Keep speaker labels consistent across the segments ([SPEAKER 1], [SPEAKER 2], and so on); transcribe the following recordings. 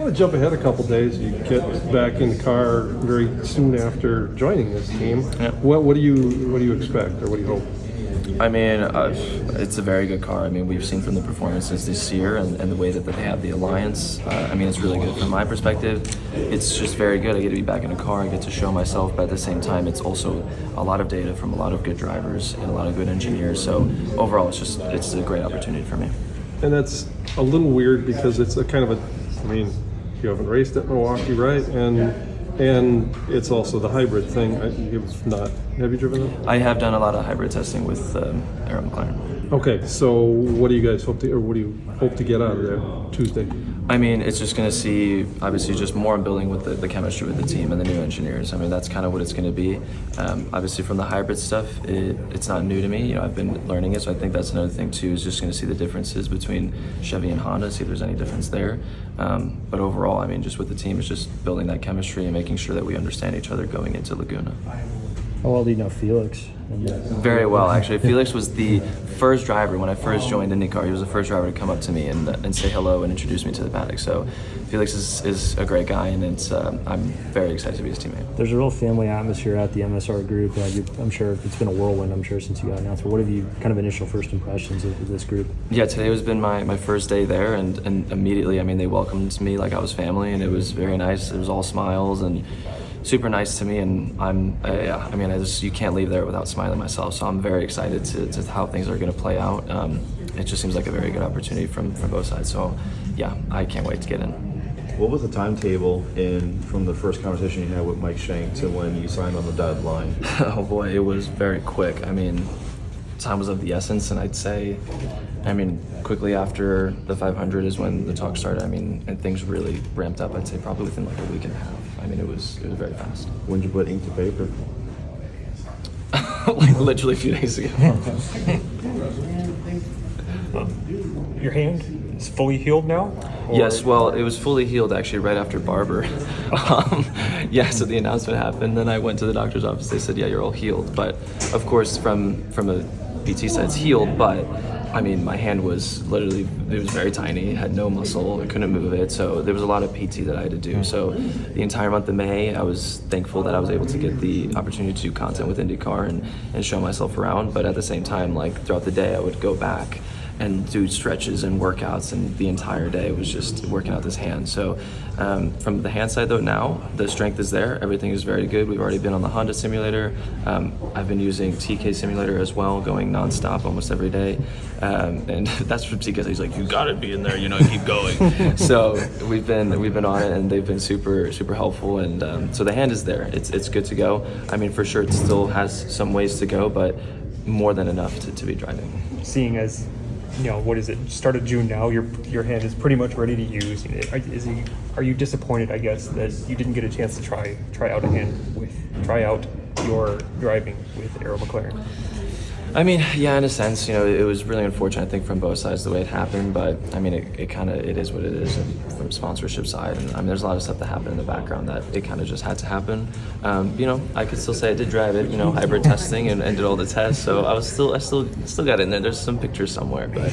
[SPEAKER 1] I want to jump ahead a couple days. You get back in the car very soon after joining this team.
[SPEAKER 2] Yeah.
[SPEAKER 1] What do you expect, or what do you hope?
[SPEAKER 2] I mean, it's a very good car. I mean, we've seen from the performances this year and the way that they have the alliance. I mean, it's really good from my perspective. It's just very good. I get to be back in a car. I get to show myself, but at the same time, it's also a lot of data from a lot of good drivers and a lot of good engineers. So overall, it's a great opportunity for me.
[SPEAKER 1] And that's a little weird because it's a kind of I mean, you haven't raced at Milwaukee, right? And it's also the hybrid thing. It was not. Have you driven it?
[SPEAKER 2] I have done a lot of hybrid testing with Arrow McLaren.
[SPEAKER 1] Okay, so what do you guys hope to get out of there Tuesday?
[SPEAKER 2] I mean, it's just going to see, obviously, just more building with the chemistry with the team and the new engineers. I mean, that's kind of what it's going to be. Obviously, from the hybrid stuff, it's not new to me. You know, I've been learning it, so I think that's another thing, too, is just going to see the differences between Chevy and Honda, see if there's any difference there. But overall, I mean, just with the team, it's just building that chemistry and making sure that we understand each other going into Laguna.
[SPEAKER 3] How well do you know Felix?
[SPEAKER 2] Very well, actually. Felix was the first driver when I first joined IndyCar. He was the first driver to come up to me and say hello and introduce me to the paddock. So Felix is a great guy, and I'm very excited to be his teammate.
[SPEAKER 3] There's a real family atmosphere at the MSR group. I'm sure it's been a whirlwind, since you got announced. But what have you kind of initial first impressions of this group?
[SPEAKER 2] Yeah, today has been my first day there, and immediately, I mean, they welcomed me like I was family, and it was very nice. It was all smiles and super nice to me, and you can't leave there without smiling myself. So I'm very excited to how things are going to play out. It just seems like a very good opportunity from both sides. So yeah, I can't wait to get in.
[SPEAKER 4] What was the timetable from the first conversation you had with Mike Shank to when you signed on the dotted line?
[SPEAKER 2] Oh boy, it was very quick. I mean, time was of the essence, and I'd say, quickly after the 500 is when the talk started. And things really ramped up. I'd say probably within like a week and a half. It was very fast.
[SPEAKER 4] When did you put ink to paper?
[SPEAKER 2] Like literally a few days ago.
[SPEAKER 5] Your hand is fully healed now?
[SPEAKER 2] Yes, well, it was fully healed actually right after Barber. So the announcement happened. Then I went to the doctor's office. They said, yeah, you're all healed. But of course, from a PT side, it's healed. But my hand was literally, it was very tiny. It had no muscle. I couldn't move it. So there was a lot of PT that I had to do. So the entire month of May, I was thankful that I was able to get the opportunity to do content with IndyCar and show myself around. But at the same time, like throughout the day, I would go back and do stretches and workouts, and the entire day was just working out this hand. So from the hand side though, now the strength is there. Everything is very good. We've already been on the Honda simulator. I've been using TK simulator as well, going nonstop almost every day. And that's from TK. He's like, you gotta be in there, keep going. So we've been on it, and they've been super, super helpful. And so the hand is there. It's good to go. For sure it still has some ways to go, but more than enough to be driving.
[SPEAKER 5] Seeing as what is it? Start of June now. Your hand is pretty much ready to use. Are you disappointed? I guess that you didn't get a chance to try out your driving with Arrow McLaren.
[SPEAKER 2] Yeah, in a sense, it was really unfortunate, I think, from both sides the way it happened, but it is what it is, and from sponsorship side, and there's a lot of stuff that happened in the background that it kind of just had to happen. I could still say I did drive it, hybrid testing and did all the tests, so I still got in there. There's some pictures somewhere, but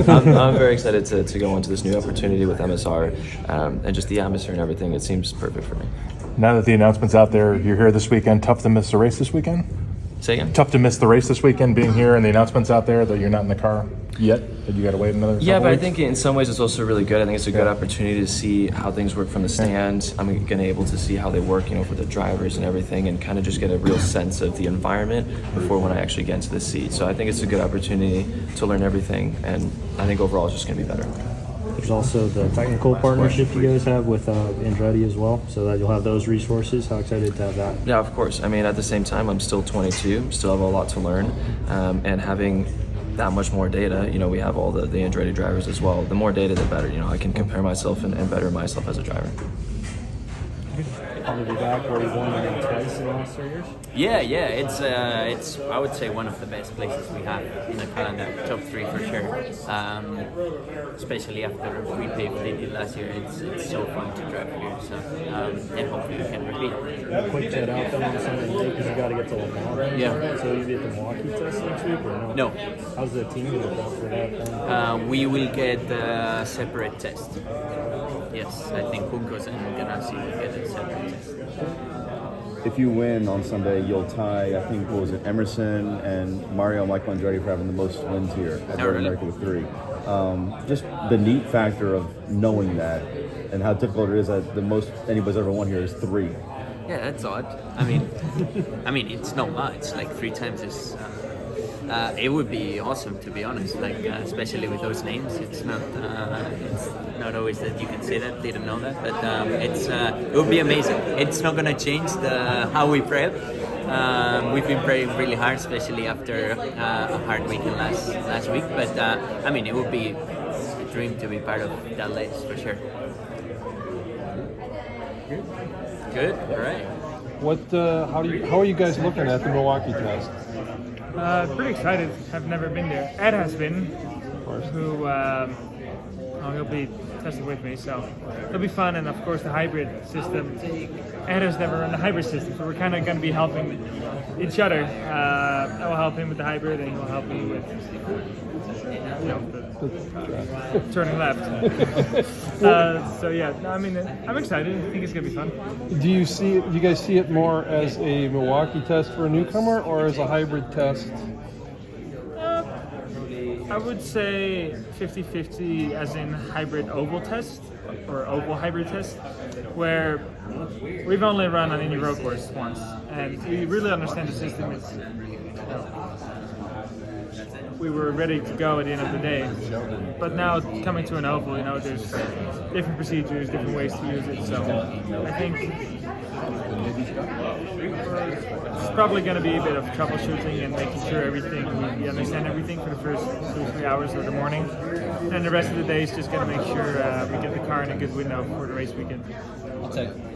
[SPEAKER 2] I'm very excited to go into this new opportunity with MSR, and just the atmosphere and everything. It seems perfect for me.
[SPEAKER 6] Now that the announcement's out there, you're here this weekend. Tough to miss the race this weekend?
[SPEAKER 2] Say again?
[SPEAKER 6] Tough to miss the race this weekend, being here and the announcement's out there, though you're not in the car yet. Did you got to wait another couple
[SPEAKER 2] but
[SPEAKER 6] weeks?
[SPEAKER 2] I think in some ways it's also really good. I think it's a good opportunity to see how things work from the stand. I'm going to be able to see how they work, for the drivers and everything, and kind of just get a real sense of the environment before when I actually get into the seat. So I think it's a good opportunity to learn everything, and I think overall it's just going to be better.
[SPEAKER 3] There's also the technical partnership you guys have with Andretti as well, so that you'll have those resources. How excited to have that?
[SPEAKER 2] Yeah, of course. At the same time, I'm still 22, still have a lot to learn, and having that much more data, we have all the Andretti drivers as well. The more data, the better. I can compare myself and better myself as a driver.
[SPEAKER 3] Probably be back where you've won twice in the last 3 years?
[SPEAKER 7] Yeah. It's I would say one of the best places we have in the calendar, top 3 for sure. Especially after the replay they did last year, it's so fun to drive here. So and hopefully we can repeat.
[SPEAKER 3] Quick chat out then on Sunday because you got to get to Lamar.
[SPEAKER 7] Yeah.
[SPEAKER 3] So you get the Milwaukee test next week or no?
[SPEAKER 7] No.
[SPEAKER 3] How's the team going to prep for that?
[SPEAKER 7] We will get a separate test. yes, I think Juncos and Ganassi will get a separate test.
[SPEAKER 4] If you win on Sunday, you'll tie, I think, what was it, Emerson and Mario and Michael Andretti for having the most wins here at North America with 3. Just the neat factor of knowing that and how difficult it is that the most anybody's ever won here is 3.
[SPEAKER 7] Yeah, that's odd. I mean, it's not much. Like 3 times is. It would be awesome, to be honest. Like especially with those names, it's not always that you can say that. Didn't know that, but it would be amazing. It's not gonna change how we prep. We've been praying really hard, especially after a hard weekend last week. But I mean, it would be a dream to be part of that race for sure. Good. All right.
[SPEAKER 1] How are you guys looking at the Milwaukee test?
[SPEAKER 8] Pretty excited. I've never been there. Ed has been,
[SPEAKER 1] Of course.
[SPEAKER 8] who he'll be testing with me, so it'll be fun. And of course, the hybrid system. Ed has never run the hybrid system, so we're kind of going to be helping each other. I will help him with the hybrid, and he'll help me with the turning left. So yeah, no, I mean, I'm excited. I think it's going to be fun.
[SPEAKER 1] Do you guys see it more as a Milwaukee test for a newcomer or as a hybrid test?
[SPEAKER 8] I would say 50-50 as in hybrid oval test or oval hybrid test, where we've only run an Indy road course once and we really understand the system. We were ready to go at the end of the day, but now coming to an oval, there's different procedures, different ways to use it, so I think it's probably going to be a bit of troubleshooting and making sure we understand everything for the first 2-3 hours of the morning, and the rest of the day is just going to make sure we get the car in a good window for the race weekend.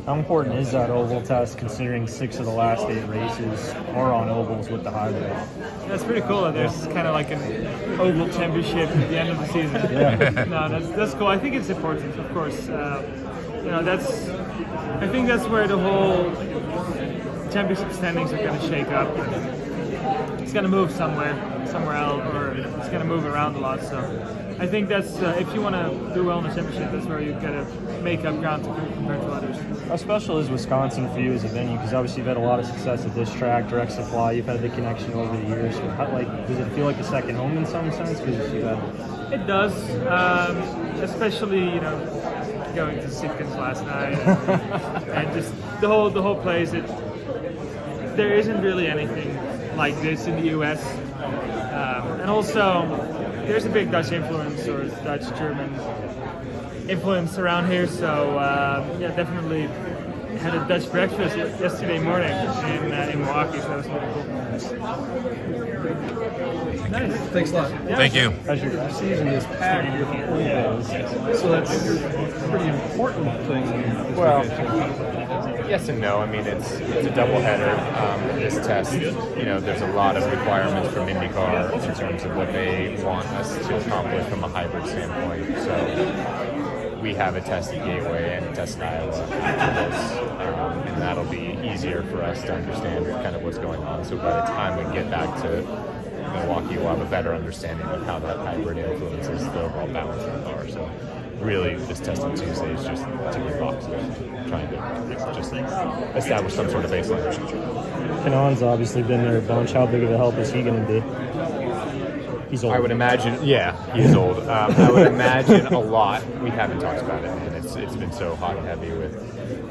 [SPEAKER 3] How important is that oval test, considering 6 of the last 8 races are on ovals with the hybrid?
[SPEAKER 8] That's pretty cool. There's kind of like an oval championship at the end of the season.
[SPEAKER 3] Yeah.
[SPEAKER 8] No, that's cool. I think it's important, of course. I think that's where the whole championship standings are going to shake up. It's going to move somewhere else, or it's going to move around a lot. So I think that's if you want to do well in the championship, that's where you've got to make up ground compared to others.
[SPEAKER 3] How special is Wisconsin for you as a venue? Because obviously you've had a lot of success at this track, direct supply. You've had the connection over the years. Does it feel like a second home in some sense?
[SPEAKER 8] It does, especially going to Sitkins last night and just the whole place. There isn't really anything like this in the U.S. And also there's a big Dutch influence or Dutch-German influence around here. So definitely had a Dutch breakfast yesterday morning in Milwaukee. So that was really cool. Nice.
[SPEAKER 1] Thanks a lot.
[SPEAKER 8] Yeah.
[SPEAKER 6] Thank you.
[SPEAKER 1] The season is packed with ovals, so that's a pretty important thing.
[SPEAKER 9] Well, yes and no. I mean, it's a doubleheader. This test, there's a lot of requirements from IndyCar in terms of what they want us to accomplish from a hybrid standpoint. So we have a test at Gateway and a test in Iowa, and that'll be easier for us to understand kind of what's going on. So by the time we get back to Milwaukee, we'll have a better understanding of how that hybrid influences the overall balance of the car. So really, this test on Tuesday is just ticking boxes, trying to just establish some sort of baseline.
[SPEAKER 3] Kanon's obviously been there a bunch. How big of a help is he going to be? He's old.
[SPEAKER 9] I would imagine, yeah, he is old. I would imagine a lot. We haven't talked about it, and it's been so hot and heavy with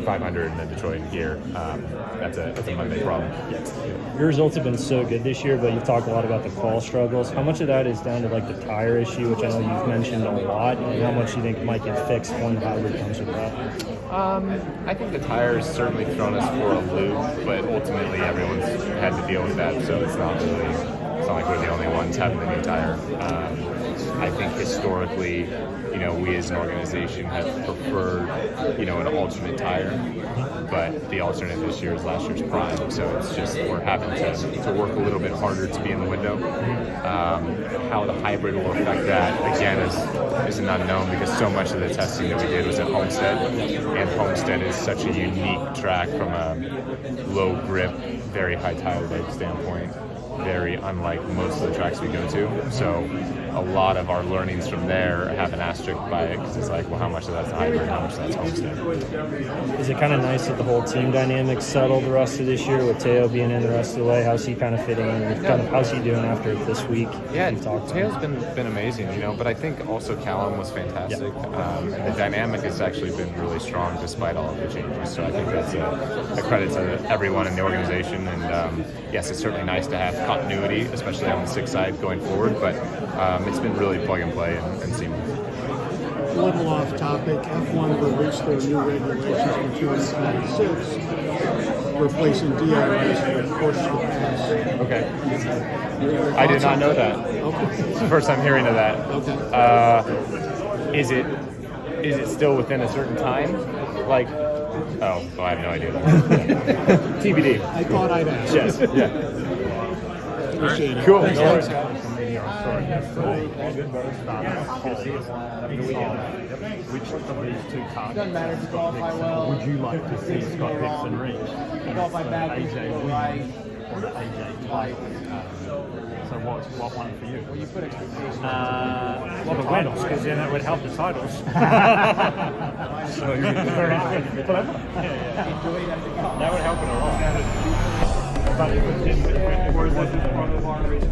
[SPEAKER 9] 500 and then Detroit here. That's a Monday problem.
[SPEAKER 3] Your results have been so good this year, but you've talked a lot about the qual struggles. How much of that is down to the tire issue, which I know you've mentioned a lot, and how much do you think might get fixed when the hybrid comes with that?
[SPEAKER 9] I think the tires certainly thrown us for a loop, but ultimately everyone's had to deal with that, so it's not like we're the only ones having the new tire. I think historically, we as an organization have preferred, an alternate tire, but the alternate this year is last year's prime, so it's just we're having to work a little bit harder to be in the window. How the hybrid will affect that, again, is an unknown because so much of the testing that we did was at Homestead, and Homestead is such a unique track from a low grip, very high tire load standpoint. Very unlike most of the tracks we go to. So a lot of our learnings from there have an asterisk by it because it's like, well, how much of that's hybrid, how much of that's homestead.
[SPEAKER 3] Is it kind of nice that the whole team dynamic settled the rest of this year with Teo being in the rest of the way? How's he kind of fitting in? How's he doing after this week?
[SPEAKER 9] Yeah, Teo's been amazing, but I think also Callum was fantastic. Yeah. And the dynamic has actually been really strong despite all of the changes. So I think that's a credit to everyone in the organization. And yes, it's certainly nice to have continuity, especially on the 6 side going forward. But it's been really plug and play and seamless.
[SPEAKER 10] A little off topic, F1 released their new regulations for 2026, replacing DRS with push to pass.
[SPEAKER 9] Okay. I did not know that.
[SPEAKER 10] Okay.
[SPEAKER 9] It's the first time hearing of that.
[SPEAKER 10] Okay.
[SPEAKER 9] Is it still within a certain time? Like, oh, I have no idea. TBD.
[SPEAKER 10] I thought I'd ask.
[SPEAKER 9] Yes. Yeah.
[SPEAKER 10] Appreciate it.
[SPEAKER 9] Cool.
[SPEAKER 10] Thanks,
[SPEAKER 11] Which of these 2 cars would you like to see Scott Dixon reach? And it's AJ Williams or the AJ White. So what one for you?
[SPEAKER 8] Well, the wins, because then that would help the titles.
[SPEAKER 11] So you're very clever.
[SPEAKER 8] That would help it a lot.
[SPEAKER 11] But if it was one of our race